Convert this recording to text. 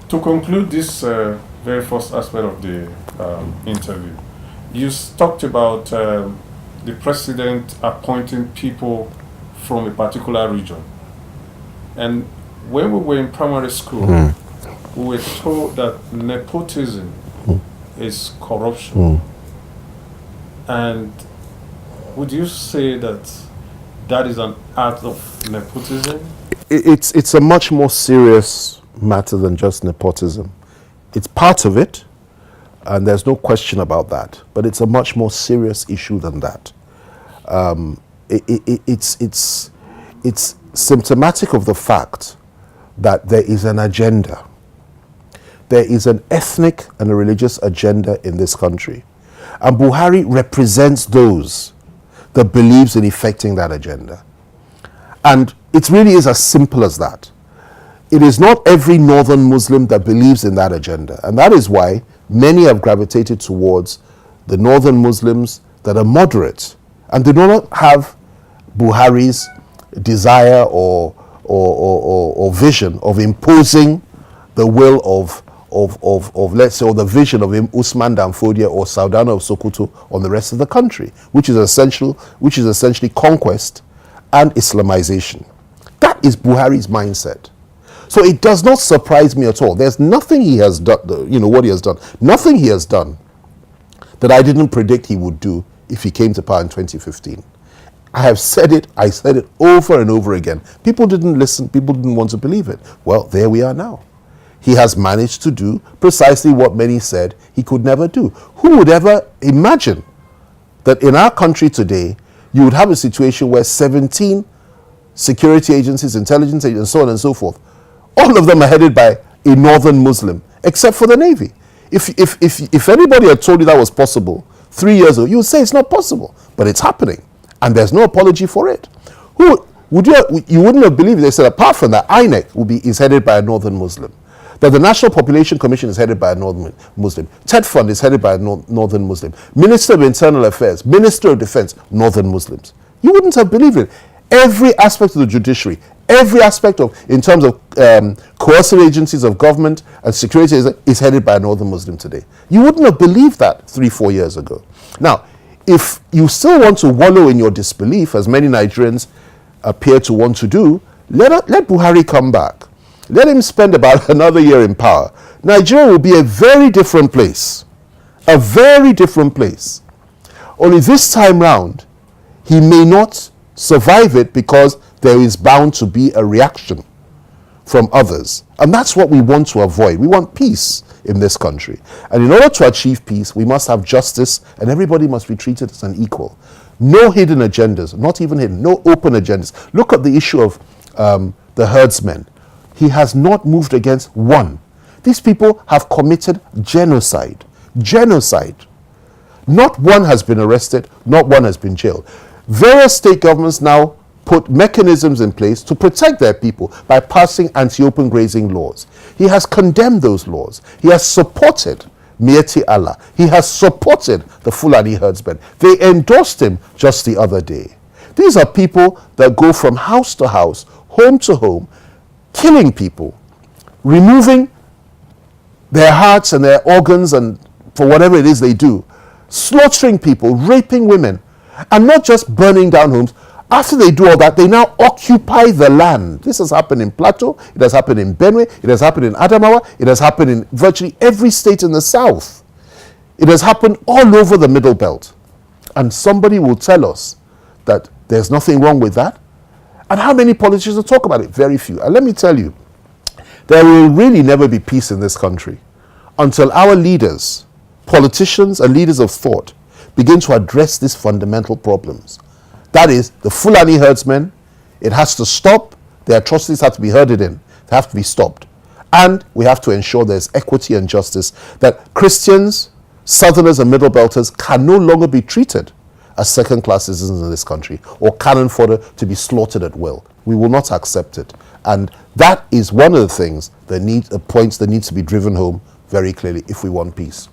To conclude this very first aspect of the interview, you talked about the president appointing people from a particular region. And when we were in primary school, we were told that nepotism is corruption. And would you say that that is an act of nepotism? It's a much more serious matter than just nepotism. It's part of it, and there's no question about that. But it's a much more serious issue than that. It's symptomatic of the fact that there is an agenda. There is an ethnic and a religious agenda in this country. And Buhari represents those that believes in effecting that agenda. And it really is as simple as that. It is not every northern Muslim that believes in that agenda. And that is why many have gravitated towards the northern Muslims that are moderate and do not have Buhari's desire or vision of imposing the will of let's say, or the vision of Usman Dan Fodio or Saudana of Sokoto on the rest of the country, which is essentially conquest and Islamization. That is Buhari's mindset. So it does not surprise me at all. There's nothing he has done, what he has done. Nothing he has done that I didn't predict he would do if he came to power in 2015. I said it over and over again. People didn't listen, people didn't want to believe it. Well, there we are now. He has managed to do precisely what many said he could never do. Who would ever imagine that in our country today, you would have a situation where 17 security agencies, intelligence agencies, and so on and so forth, all of them are headed by a northern Muslim, except for the Navy. If anybody had told you that was possible 3 years ago, you would say it's not possible, but it's happening, and there's no apology for it. You wouldn't have believed it. They said apart from that, INEC is headed by a northern Muslim, that the National Population Commission is headed by a northern Muslim, TED Fund is headed by a northern Muslim, Minister of Internal Affairs, Minister of Defense, northern Muslims. You wouldn't have believed it. Every aspect of the judiciary, every aspect in terms of coercive agencies of government and security is headed by a northern Muslim today. You wouldn't have believed that 3-4 years ago. Now, if you still want to wallow in your disbelief, as many Nigerians appear to want to do, let Buhari come back. Let him spend about another year in power. Nigeria will be a very different place. A very different place. Only this time round, he may not survive it because there is bound to be a reaction from others. And that's what we want to avoid. We want peace in this country. And in order to achieve peace, we must have justice and everybody must be treated as an equal. No hidden agendas, not even hidden, no open agendas. Look at the issue of the herdsmen. He has not moved against one. These people have committed genocide. Genocide. Not one has been arrested, not one has been jailed. Various state governments now put mechanisms in place to protect their people by passing anti-open grazing laws. He has condemned those laws. He has supported Mieti Allah. He has supported the Fulani herdsmen. They endorsed him just the other day. These are people that go from house to house, home to home, killing people, removing their hearts and their organs and for whatever it is they do, slaughtering people, raping women, and not just burning down homes. After they do all that, they now occupy the land. This has happened in Plateau, it has happened in Benue, it has happened in Adamawa, it has happened in virtually every state in the south. It has happened all over the Middle Belt. And somebody will tell us that there's nothing wrong with that. And how many politicians will talk about it? Very few. And let me tell you, there will really never be peace in this country until our leaders, politicians and leaders of thought, begin to address these fundamental problems. That is, the Fulani herdsmen, it has to stop. The atrocities have to be herded in. They have to be stopped. And we have to ensure there's equity and justice, that Christians, Southerners and Middle Belters can no longer be treated as second-class citizens in this country or cannon fodder to be slaughtered at will. We will not accept it. And that is one of the things that points that needs to be driven home very clearly if we want peace.